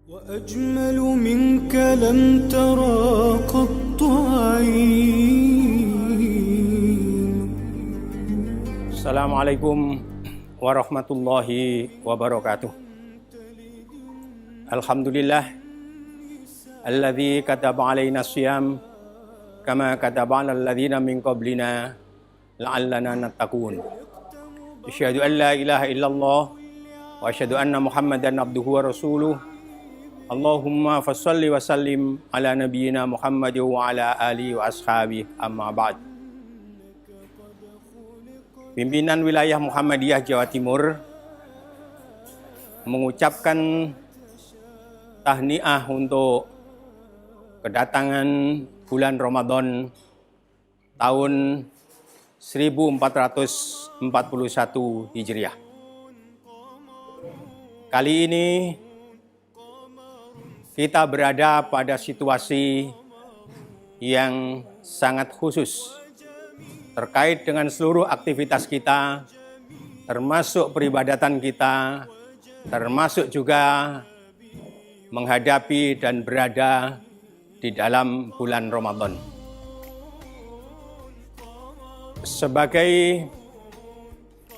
وأجمل منك لم ترى قط عين. Assalamualaikum warahmatullahi wabarakatuh. Alhamdulillah alladzi kataba alaina siyam kama kataba alal ladzina min qablina la'allana nattaqun. Asyhadu an la ilaha illallah wa asyhadu anna Muhammadan abduhu wa rasuluh. Allahumma fassalli wa sallim ala nabiyyina Muhammad wa ala alihi wa ashabihi amma ba'd. Pimpinan wilayah Muhammadiyah Jawa Timur mengucapkan tahniah untuk kedatangan bulan Ramadan tahun 1441 Hijriah. Kali ini kita berada pada situasi yang sangat khusus terkait dengan seluruh aktivitas kita, termasuk peribadatan kita, termasuk juga menghadapi dan berada di dalam bulan Ramadan. Sebagai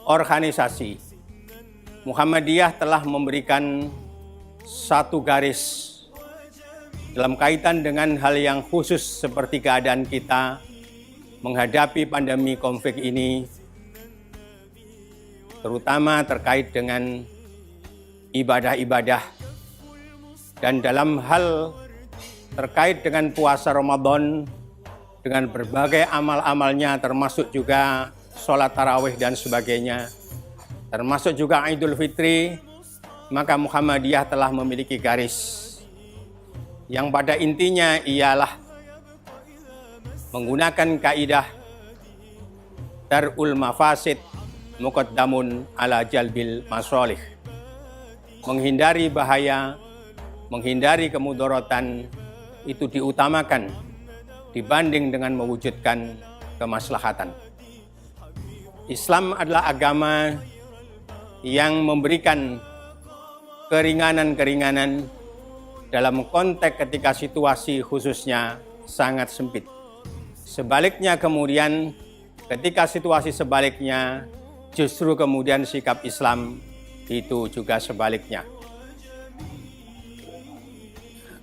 organisasi, Muhammadiyah telah memberikan satu garis dalam kaitan dengan hal yang khusus seperti keadaan kita menghadapi pandemi COVID ini, terutama terkait dengan ibadah-ibadah dan dalam hal terkait dengan puasa Ramadan dengan berbagai amal-amalnya, termasuk juga sholat tarawih dan sebagainya, termasuk juga Idul Fitri, maka Muhammadiyah telah memiliki garis yang pada intinya ialah menggunakan kaidah darul mafasid muqaddamun ala jalbil masolih. Menghindari bahaya, menghindari kemudaratan itu diutamakan dibanding dengan mewujudkan kemaslahatan. Islam adalah agama yang memberikan keringanan-keringanan dalam konteks ketika situasi khususnya sangat sempit. Sebaliknya kemudian ketika situasi sebaliknya justru kemudian sikap Islam itu juga sebaliknya.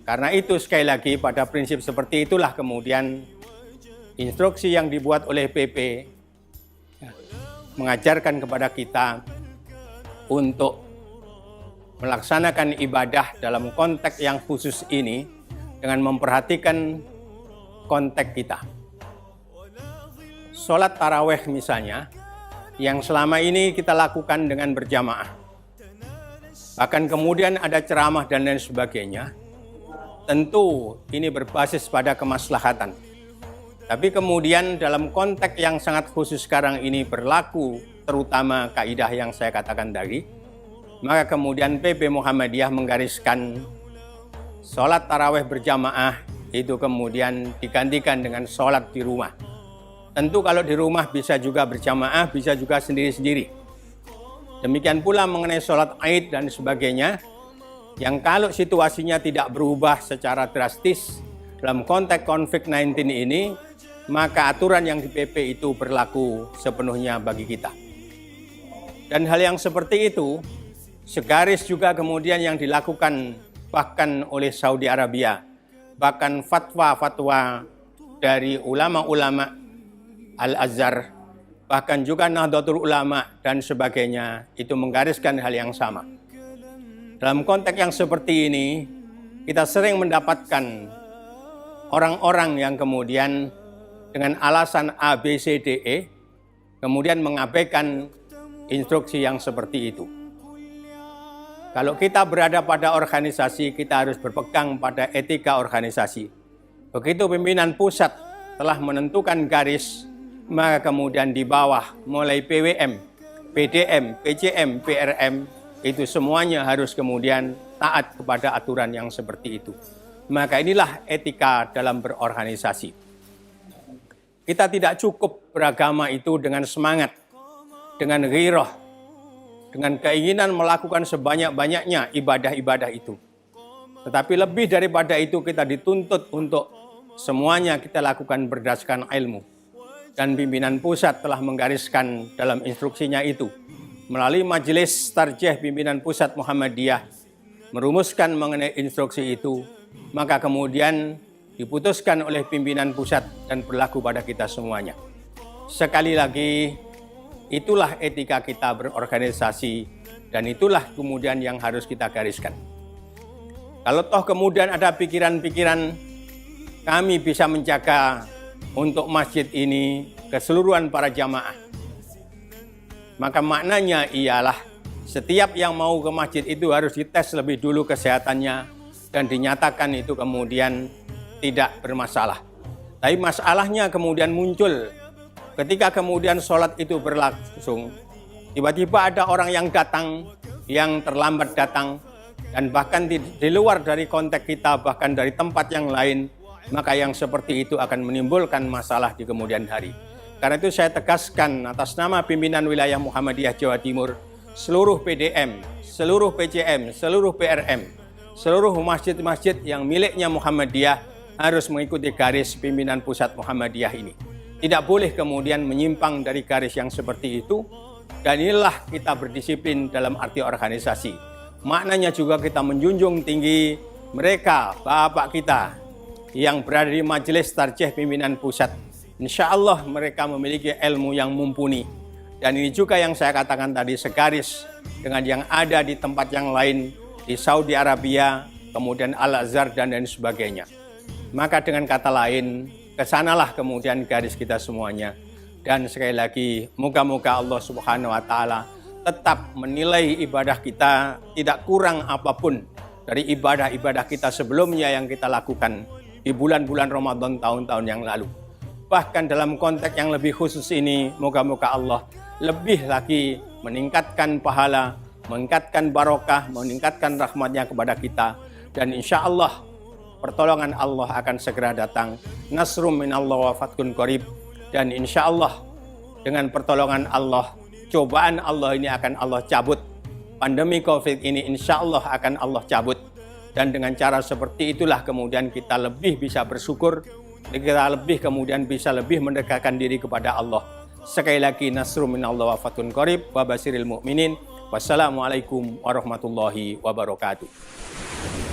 Karena itu sekali lagi pada prinsip seperti itulah kemudian instruksi yang dibuat oleh PP mengajarkan kepada kita untuk melaksanakan ibadah dalam konteks yang khusus ini dengan memperhatikan konteks kita. Sholat tarawih misalnya, yang selama ini kita lakukan dengan berjamaah. Bahkan kemudian ada ceramah dan lain sebagainya. Tentu ini berbasis pada kemaslahatan. Tapi kemudian dalam konteks yang sangat khusus sekarang ini berlaku terutama kaidah yang saya katakan tadi, maka kemudian PP Muhammadiyah menggariskan sholat tarawih berjamaah itu kemudian digantikan dengan sholat di rumah. Tentu kalau di rumah bisa juga berjamaah, bisa juga sendiri-sendiri. Demikian pula mengenai sholat Aid dan sebagainya, yang kalau situasinya tidak berubah secara drastis dalam konteks COVID-19 ini, maka aturan yang di PP itu berlaku sepenuhnya bagi kita. Dan hal yang seperti itu segaris juga kemudian yang dilakukan bahkan oleh Saudi Arabia, bahkan fatwa-fatwa dari ulama-ulama Al-Azhar, bahkan juga Nahdlatul Ulama dan sebagainya, itu menggariskan hal yang sama. Dalam konteks yang seperti ini, kita sering mendapatkan orang-orang yang kemudian dengan alasan A, B, C, D, E, kemudian mengabaikan instruksi yang seperti itu. Kalau kita berada pada organisasi, kita harus berpegang pada etika organisasi. Begitu pimpinan pusat telah menentukan garis, maka kemudian di bawah mulai PWM, PDM, PCM, PRM, itu semuanya harus kemudian taat kepada aturan yang seperti itu. Maka inilah etika dalam berorganisasi. Kita tidak cukup beragama itu dengan semangat, dengan ghirah, dengan keinginan melakukan sebanyak-banyaknya ibadah-ibadah itu. Tetapi lebih daripada itu kita dituntut untuk semuanya kita lakukan berdasarkan ilmu. Dan pimpinan pusat telah menggariskan dalam instruksinya itu. Melalui Majelis Tarjih Pimpinan Pusat Muhammadiyah merumuskan mengenai instruksi itu, maka kemudian diputuskan oleh pimpinan pusat dan berlaku pada kita semuanya. Sekali lagi, itulah etika kita berorganisasi dan itulah kemudian yang harus kita gariskan. Kalau toh kemudian ada pikiran-pikiran kami bisa menjaga untuk masjid ini keseluruhan para jamaah, maka maknanya ialah setiap yang mau ke masjid itu harus dites lebih dulu kesehatannya dan dinyatakan itu kemudian tidak bermasalah. Tapi masalahnya kemudian muncul ketika kemudian sholat itu berlangsung. Tiba-tiba ada orang yang datang, yang terlambat datang, dan bahkan di luar dari konteks kita, bahkan dari tempat yang lain, maka yang seperti itu akan menimbulkan masalah di kemudian hari. Karena itu saya tegaskan atas nama pimpinan wilayah Muhammadiyah Jawa Timur, seluruh PDM, seluruh PCM, seluruh PRM, seluruh masjid-masjid yang miliknya Muhammadiyah harus mengikuti garis pimpinan pusat Muhammadiyah ini. Tidak boleh kemudian menyimpang dari garis yang seperti itu. Dan inilah kita berdisiplin dalam arti organisasi. Maknanya juga kita menjunjung tinggi mereka, bapak kita yang berada di Majelis Tarjih Pimpinan Pusat. Insya Allah mereka memiliki ilmu yang mumpuni. Dan ini juga yang saya katakan tadi segaris dengan yang ada di tempat yang lain, di Saudi Arabia, kemudian Al-Azhar dan lain sebagainya. Maka dengan kata lain, kesanalah kemudian garis kita semuanya. Dan sekali lagi, moga-moga Allah Subhanahu wa Ta'ala tetap menilai ibadah kita tidak kurang apapun dari ibadah-ibadah kita sebelumnya yang kita lakukan di bulan-bulan Ramadan tahun-tahun yang lalu. Bahkan dalam konteks yang lebih khusus ini, moga-moga Allah lebih lagi meningkatkan pahala, meningkatkan barokah, meningkatkan rahmatnya kepada kita. Dan insya Allah pertolongan Allah akan segera datang. Nasrum minallah wa fathun qarib. Dan insya Allah dengan pertolongan Allah, cobaan Allah ini akan Allah cabut. Pandemi COVID ini insya Allah akan Allah cabut. Dan dengan cara seperti itulah kemudian kita lebih bisa bersyukur, kita lebih kemudian bisa lebih mendekatkan diri kepada Allah. Sekali lagi, nasrum minallah wa fathun qarib wa basiril mu'minin. Wassalamualaikum warahmatullahi wabarakatuh.